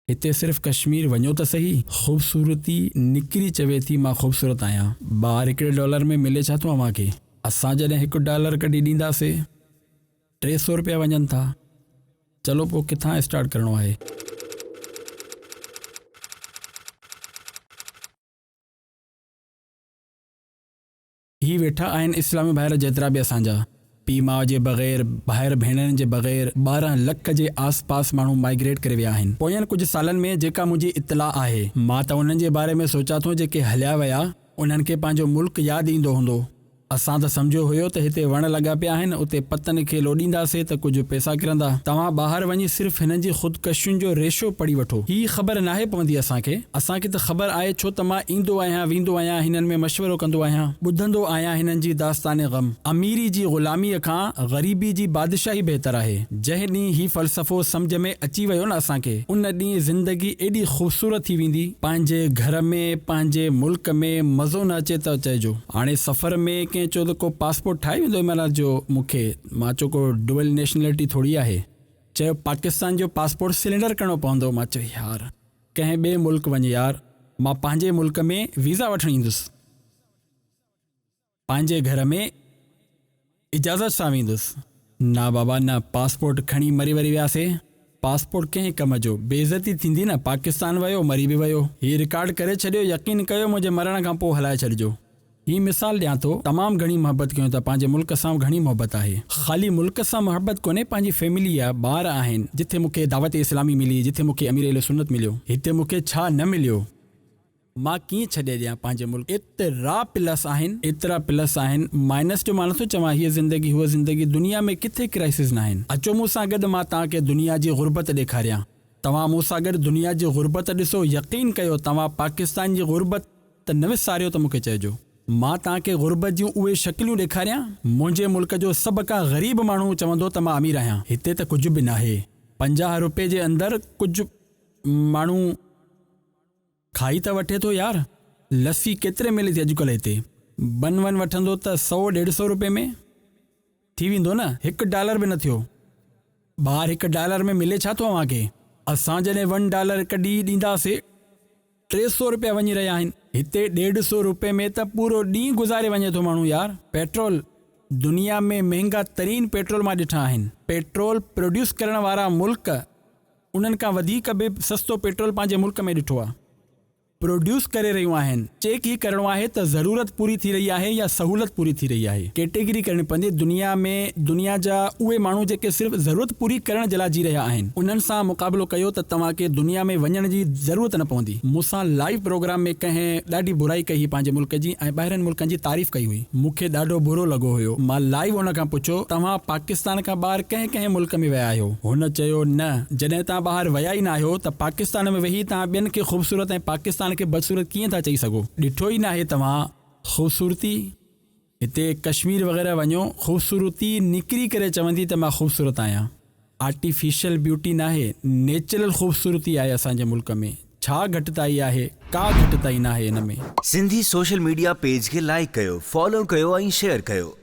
हिते सिर्फ़ु कश्मीर वञो त सही, ख़ूबसूरती निकिरी चवे थी मां ख़ूबसूरत आहियां। ॿाहिरि $1 में मिले छा थो अव्हांखे? असां जॾहिं $1 कढी ॾींदासीं 300 रुपया वञनि था। चलो पोइ किथां स्टार्ट करिणो आहे? ही वेठा आहिनि इस्लामी भाइर जेतिरा बि असांजा, पीउ माउ जे बग़ैर, भाइर भेणनि जे बग़ैर 12 लख जे आसपास माण्हू माइग्रेट करे विया आहिनि पोयनि कुझु सालनि में। जेका मुंहिंजी इतला आहे, मां त उन्हनि जे बारे में सोचां थो जेके हलिया विया, उन्हनि खे पंहिंजो मुल्क यादि ईंदो हूंदो। असां त सम्झो हुयो त हिते वण लॻा पिया आहिनि, उते पतनि खे लोॾींदासीं त कुझु पैसा किरंदा। तव्हां ॿाहिरि वञी सिर्फ़ु हिननि जी ख़ुदकशियुनि जो रेशो पढ़ी वठो। ही ख़बर नाहे पवंदी असांखे त ख़बर आहे छो त मां ईंदो आहियां, वेंदो आहियां, हिननि में मशवरो कंदो आहियां, ॿुधंदो आहियां हिननि जी दास्तान ग़म। अमीरी जी ग़ुलामीअ खां ग़रीबी जी बादशाही बहितर आहे। जंहिं ॾींहुं ही फ़लसफ़ो सम्झ में अची वियो न असांखे, उन ॾींहुं ज़िंदगी एॾी ख़ूबसूरत थी वेंदी। पंहिंजे घर में, पंहिंजे मुल्क में मज़ो न अचे त चइजो। हाणे सफ़र में कंहिं चयो त को पासपोर्ट ठाहे वेंदो महिल जो मूंखे, मां चयो को डुअल नेशनलिटी थोड़ी आहे। चयो पाकिस्तान जो पासपोर्ट सिलेंडर करिणो पवंदो। मां चयो यार कंहिं ॿिए मुल्क वञे यार, मां पंहिंजे मुल्क में वीज़ा वठणु ईंदुसि, पंहिंजे घर में इजाज़त सां वेंदुसि। न बाबा न, पासपोर्ट खणी मरी वरी वियासीं। पासपोर्ट कंहिं कम जो? बेइज़ती थींदी न। पाकिस्तान वियो, मरी बि वियो। हीउ रिकॉर्ड करे छॾियो, यकीन कयो मुंहिंजे मरण खां पोइ हलाए छॾिजो। ही मिसाल ॾियां थो, तमामु घणी मोहबत कयूं था, पंहिंजे मुल्क सां घणी मोहबत आहे। ख़ाली मुल्क सां मोहबत कोन्हे, पंहिंजी फैमिली आहे, ॿार आहिनि। जिथे मूंखे दावत इस्लामी मिली, जिथे मूंखे अमीर सुन्नत मिलियो, हिते मूंखे छा न मिलियो, मां कीअं छॾे ॾियां पंहिंजे मुल्क? एतिरा प्लस आहिनि, एतिरा प्लस आहिनि। माइनस जो मां नथो चवां, हीअ ज़िंदगी हूअ ज़िंदगी, दुनिया में किथे क्राइसिस न आहिनि। अचो मूंसां गॾु, मां तव्हांखे दुनिया जी ग़ुर्बत ॾेखारियां। तव्हां मूंसां गॾु दुनिया जी ग़ुर्बत ॾिसो, यकीन कयो तव्हां पाकिस्तान जी ग़ुर्बत त न विसारियो त मूंखे चइजो। मां तव्हांखे ग़ुर्बत जूं उहे शक्लियूं ॾेखारियां। मुंहिंजे मुल्क जो सभ खां ग़रीब माण्हू चवंदो त मां अमीर आहियां। हिते त कुझु बि न आहे। 50 रुपए जे अंदरि कुझु माण्हू खाई त वठे थो यार। लस्सी केतिरे मिले थी अॼुकल्ह हिते? बन वठंदो त 100-150 रुपए में थी वेंदो न, $1 बि न थियो। ॿाहिरि $1 में मिले छा थो अव्हांखे? असां जॾहिं $1 कढी ॾींदासीं 300 रुपया वञी रहिया आहिनि। हिते 150 रुपए में त पूरो ॾींहुं गुज़ारे वञे थो माण्हू यार। पेट्रोल, दुनिया में महांगा तरीन पेट्रोल मां ॾिठा आहिनि। पेट्रोल प्रोड्यूस करण वारा मुल्क, उन्हनि खां वधीक बि सस्तो पेट्रोल पंहिंजे मुल्क में ॾिठो आहे। प्रोड्यूस करे रहियूं आहिनि। चेक ही करिणो आहे त ज़रूरत पूरी थी रही आहे या सहूलत पूरी थी रही आहे। कैटेगरी करणी पवंदी दुनिया में। दुनिया जा उहे माण्हू जेके सिर्फ़ु ज़रूरत पूरी करण जे लाइ जी रहिया आहिनि, उन्हनि सां मुक़ाबिलो कयो त तव्हांखे दुनिया में वञण जी ज़रूरत न पवंदी। मूंसां लाइव प्रोग्राम में कंहिं ॾाढी बुराई कई पंहिंजे मुल्क जी ऐं ॿाहिरनि मुल्कनि जी तारीफ़ कई हुई। मूंखे ॾाढो बुरो लॻो हुयो। मां लाइव हुन खां पुछो, तव्हां पाकिस्तान खां ॿाहिरि कंहिं मुल्क में विया आहियो? हुन चयो न, जॾहिं तव्हां ॿाहिरि विया ई न आहियो त पाकिस्तान में वेही तव्हां ॿियनि खे ख़ूबसूरत ऐं पाकिस्तान खे बदसूरत कीअं था चई सघो? ॾिठो ई न आहे तव्हां ख़ूबसूरती? हिते कश्मीर वग़ैरह वञो, ख़ूबसूरती निकिरी करे चवंदी त मां ख़ूबसूरत आहियां। आर्टिफिशियल ब्यूटी न आहे, नेचुरल ख़ूबसूरती आहे असांजे मुल्क में। छा घटिताई आहे? का घटिताई न आहे हिन में। सिंधी सोशल मीडिया पेज खे लाइक कयो, फॉलो कयो ऐं शेयर कयो।